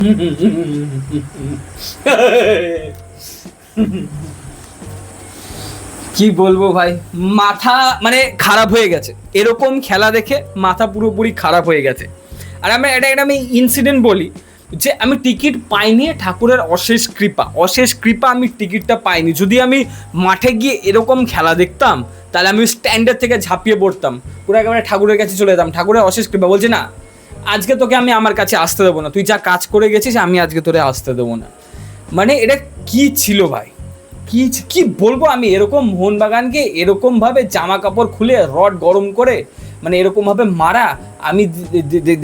কি বলবো ভাই, মাথা মানে খারাপ হয়ে গেছে এরকম খেলা দেখে, মাথা পুরোপুরি খারাপ হয়ে গেছে। আর আমি এটা আমি ইনসিডেন্ট বলি, যে আমি টিকিট পাইনি, ঠাকুরের অশেষ কৃপা আমি টিকিটটা পাইনি। যদি আমি মাঠে গিয়ে এরকম খেলা দেখতাম, তাহলে আমি স্ট্যান্ডার থেকে ঝাঁপিয়ে পড়তাম, পুরো একেবারে ঠাকুরের কাছে চলে যেতাম। ঠাকুরের অশেষ কৃপা, বলছে না আজকে তোকে আমি আমার কাছে আসতে দেবো না, তুই যা কাজ করে গেছিস আমি আজকে তোরে আসতে দেবো না। মানে এটা কি ছিল ভাই, কি কি বলবো আমি, এরকম মোহনবাগানকে এরকমভাবে জামা কাপড় খুলে রড গরম করে মানে এরকমভাবে মারা আমি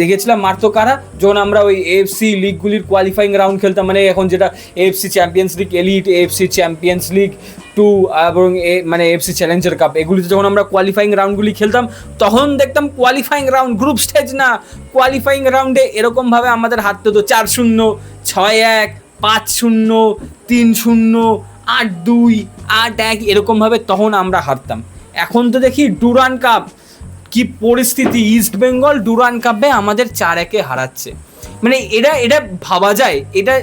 দেখেছিলাম। মারতো কারা, যখন আমরা ওই এএফসি লিগগুলির কোয়ালিফাইং রাউন্ড খেলতাম, মানে এখন যেটা AFC champions league elite, AFC champions league 2 এবং মানে এএফসি চ্যালেঞ্জার কাপ, এগুলিতে যখন আমরা কোয়ালিফাইং রাউন্ডগুলি খেলতাম, তখন দেখতাম কোয়ালিফাইং রাউন্ড, গ্রুপ স্টেজ না, কোয়ালিফাইং রাউন্ডে এরকমভাবে আমাদের হারতে হতো 4-0, 6-1, 5-0, 3-0, 8-2, 8-1, এরকমভাবে তখন আমরা হারতাম। এখন তো দেখি ডুরান কাপ কি পরিস্থিতি, ইস্ট বেঙ্গল ডুরান কাপে আমাদের 4-1 হারাচ্ছে। মানে এটা ভাবা যায়,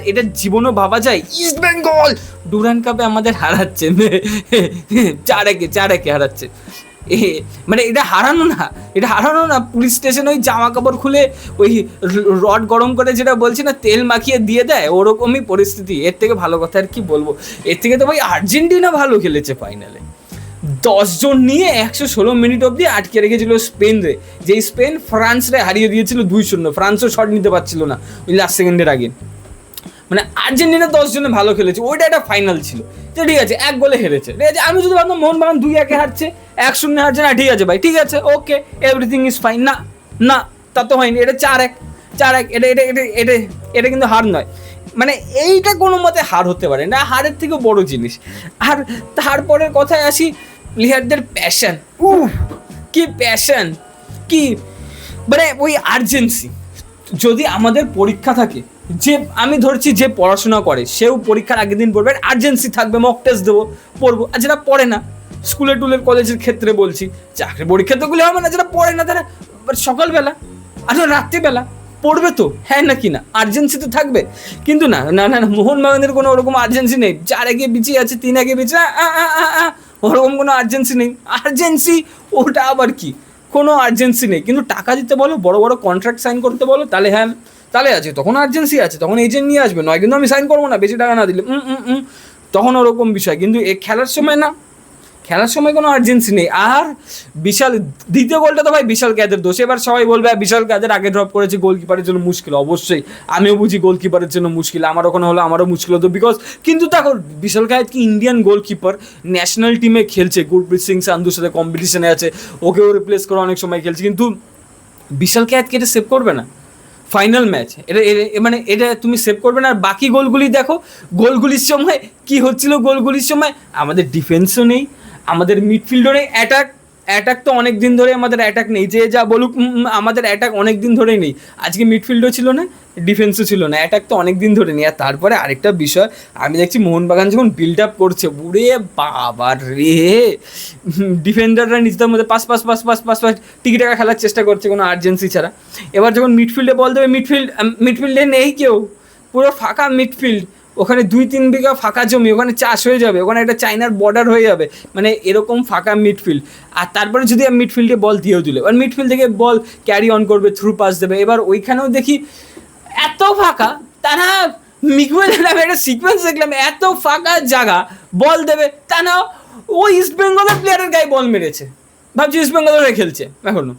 এটা জীবনও ভাবা যায়, ইস্ট বেঙ্গল ডুরান কাপে আমাদের হারাচ্ছে 4-1 হারাচ্ছে। মানে এটা হারানো না, পুলিশ স্টেশন ওই জামা কাপড় খুলে ওই রড গরম করে যেটা বলছি না, তেল মাখিয়ে দিয়ে দেয়, ওরকমই পরিস্থিতি। এর থেকে ভালো কথা আর কি বলবো, এর থেকে তো ভাই আর্জেন্টিনা ভালো খেলেছে ফাইনালে, 10 জন নিয়ে 116 মিনিট অবধি আটকে রেখেছিল স্পেন রে, যেই স্পেন ফ্রান্সরে হারিয়ে দিয়েছিল 2-0, ফ্রান্সও শট নিতে পারছিল না ওই লাস্ট সেকেন্ডের আগে। মানে আর্জেন্টিনা 10 জনে ভালো খেলেছে, ওইটা একটা ফাইনাল ছিল। তো ঠিক আছে, 1 গোলে হেরেছে, ঠিক আছে। আমি যদি ভাবতাম মোহনবাগান 2-1 হারছে, 1-0 হারছে, না ঠিক আছে ভাই, ঠিক আছে, ওকে, এভরিথিং ইজ ফাইন। না না, তা তো হয়নি, এটা 4-1, এটা এটা এটা এটা এটা কিন্তু হার নয়। মানে এইটা কোনো মতে হার হতে পারে না, হারের থেকেও বড় জিনিস। আর তারপরের কথায় আসি, প্লেয়ারদের প্যাশন, কি প্যাশন, কি মানে ওই আর্জেন্সি। যদি আমাদের পরীক্ষা থাকে, যে আমি ধরছি যে পড়াশোনা করে সেও পরীক্ষার আগের দিন পড়বে, আর্জেন্সি থাকবে, মক টেস্ট দেবো, পড়বো। আর যেটা পড়ে না, স্কুলের টুলের কলেজের ক্ষেত্রে বলছি, চাকরি পরীক্ষা তো গুলো হবে না, যারা পড়ে না তারা সকালবেলা আর রাত্রিবেলা পড়বে তো, হ্যাঁ নাকি না, আর্জেন্সি তো থাকবে। কিন্তু না না না, মোহনবাগানের কোনো ওরকম আর্জেন্সি নেই, 4-1 পিছিয়ে আছে, 3-1 পিছিয়ে, ওরকম কোনো আর্জেন্সি নেই। আর্জেন্সি ওটা আবার কি, কোনো আর্জেন্সি নেই। কিন্তু টাকা দিতে বলো, বড় বড় কন্ট্রাক্ট সাইন করতে বলো, তাহলে হ্যাঁ, তাহলে আছে, তখন আর্জেন্সি আছে, তখন এজেন্ট নিয়ে আসবে, নয় কিন্তু আমি সাইন করবো না বেশি টাকা না দিলে, তখন ওরকম বিষয়। কিন্তু এ খেলার সময় না, খেলার সময় কোনো আর্জেন্সি নেই। আর বিশাল দ্বিতীয় গোলটা তো ভাই বিশাল ক্যাদের দোষ। এবার সবাই বলবে বিশাল ক্যাদের আগে ড্রপ করেছে, গোলকিপারের জন্য মুশকিল। অবশ্যই আমিও বুঝি গোলকিপারের জন্য মুশকিল, আমার ওখানে হলো আমারও মুশকিল হতো, বিকজ কিন্তু দেখো বিশাল ক্যাদ কি ইন্ডিয়ান গোলকিপার, ন্যাশনাল টিমে খেলছে, গুরপ্রীত সিং সান্ধুর সাথে কম্পিটিশনে আছে, ওকেও রিপ্লেস করে অনেক সময় খেলছে, কিন্তু বিশাল ক্যাদকে এটা সেভ করবে না ফাইনাল ম্যাচ, এটা মানে এটা তুমি সেভ করবে না। আর বাকি গোলগুলি দেখো, গোলগুলির সময় কি হচ্ছিল, গোলগুলির সময় আমাদের ডিফেন্সও নেই, আমাদের মিডফিল্ডও নেই, অ্যাটাক তো অনেক দিন ধরে আমাদের অ্যাটাক নেই, যে যা বলুক, আমাদের অ্যাটাক অনেক দিন ধরেই নেই। আজকে মিডফিল্ডও ছিল না, ডিফেন্সও ছিল না, অ্যাটাক তো অনেক দিন ধরে নেই। আর তারপরে আরেকটা বিষয়, আমি দেখছি মোহনবাগান যখন বিল্ড আপ করছে, বুড়ে বাবা রে, ডিফেন্ডাররা নিজেদের মধ্যে pass pass pass pass pass pass টিকি টাকা খেলার চেষ্টা করছে কোনো আর্জেন্সি ছাড়া। এবার যখন মিডফিল্ডে বল দেবে, মিডফিল্ডে নেই কেউ, পুরো ফাঁকা মিডফিল্ড, ওখানে 2-3 বিঘা ফাঁকা জমি, ওখানে চাষ হয়ে যাবে, ওখানে একটা চাইনার বর্ডার হয়ে যাবে, মানে এরকম ফাঁকা মিডফিল্ড। আর তারপরে যদি মিডফিল্ডে বল দিয়েও দিলে, এবার মিডফিল্ড থেকে বল ক্যারি অন করবে, থ্রু পাস দেবে। এবার ওইখানেও দেখি এত ফাঁকা, তারা মিগুয়েলের নামে একটা সিকোয়েন্স দেখলাম, এত ফাঁকা জায়গা বল দেবে, তা না ও ইস্ট বেঙ্গলের প্লেয়ারের গায়ে বল মেরেছে, ভাবছি ইস্ট বেঙ্গলের খেলছে এখনো।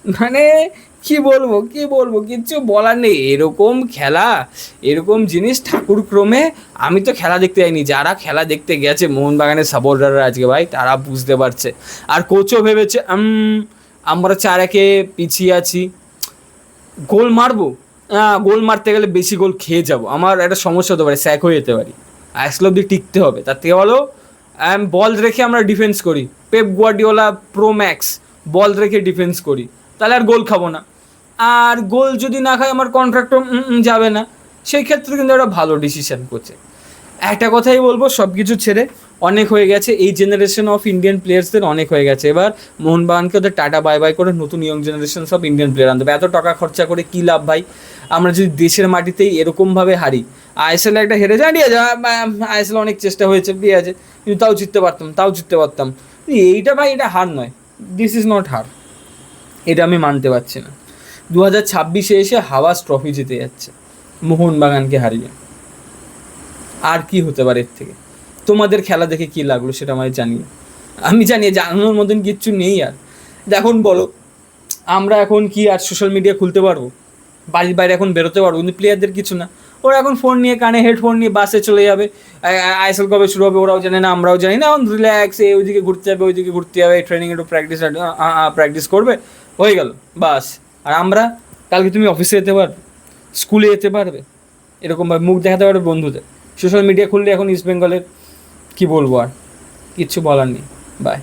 মানে কি বলবো কিচ্ছু বলার নেই। এরকম খেলা, এরকম জিনিস ঠাকুর ক্রমে আমি তো খেলা দেখতে যাইনি, যারা খেলা দেখতে গেছে মোহনবাগানের সাপোর্টাররা আজকে ভাই, তারা বুঝতে পারছে। আর কোচও ভেবেছে আমরা 4-1 পিছিয়ে আছি, গোল মারবো, গোল মারতে গেলে বেশি গোল খেয়ে যাবো, আমার একটা সমস্যা হতে পারে, স্যাক হয়ে যেতে পারি, আসলে অব্দি টিকতে হবে। তার থেকে বলো বল রেখে আমরা ডিফেন্স করি, পেপ গুয়ার্ডিওলা প্রো ম্যাক্স, বল রেখে ডিফেন্স করি, তাহলে আর গোল খাবো না। আর গোল যদি না খায় আমার কন্ট্রাক্টও যাবে না, সেই ক্ষেত্রে কিন্তু একটা ভালো ডিসিশন করছে। একটা কথাই বলবো, সব কিছু ছেড়ে অনেক হয়ে গেছে, এই জেনারেশন অফ ইন্ডিয়ান প্লেয়ার্সদের অনেক হয়ে গেছে। এবার মোহনবাগানকে ওদের টাটা বাই বাই করে নতুন ইয়ং জেনারেশন সব ইন্ডিয়ান প্লেয়ার আনতে হবে। এত টাকা খরচা করে কী লাভ ভাই? আমরা যদি দেশের মাটিতেই এরকমভাবে হারি, আইএসএল একটা হেরে যায়, ঠিক আছে, আইএসএল অনেক চেষ্টা হয়েছে, ঠিক আছে, কিন্তু তাও জিততে পারতাম। এইটা ভাই, এটা হার নয়, দিস ইজ নট হার, এটা আমি মানতে পারছি না। 2026-এ এসে হাওয়াস ট্রফি জিতে যাচ্ছে মোহনবাগানকে হারিয়ে, আর কি হতে পারে এর থেকে? তোমাদের খেলা দেখে কী লাগলো সেটা আমায় জানিয়ে, আমি জানি জানানোর মতন কিচ্ছু নেই আর। এখন বলো, আমরা এখন কি আর সোশ্যাল মিডিয়া খুলতে পারবো, বাড়ির বাইরে এখন বেরোতে পারবো, কিন্তু প্লেয়ারদের কিছু না, ওরা এখন ফোন নিয়ে, কানে হেডফোন নিয়ে বাসে চলে যাবে। আইএসএল কবে শুরু হবে ওরাও জানে না, আমরাও জানি না, এখন রিল্যাক্স, ওইদিকে ঘুরতে যাবে, ওইদিকে ঘুরতে যাবে, ট্রেনিং একটু প্র্যাকটিস করবে, হয়ে গেল বাস। আর আমরা, কালকে তুমি অফিসে যেতে পারবে, স্কুলে যেতে পারবে, এরকমভাবে মুখ দেখাতে পারবে বন্ধুদের। সোশ্যাল মিডিয়া খুললে এখন ইস্ট বেঙ্গলের কী বলবো আর, কিচ্ছু বলার নেই। বাই।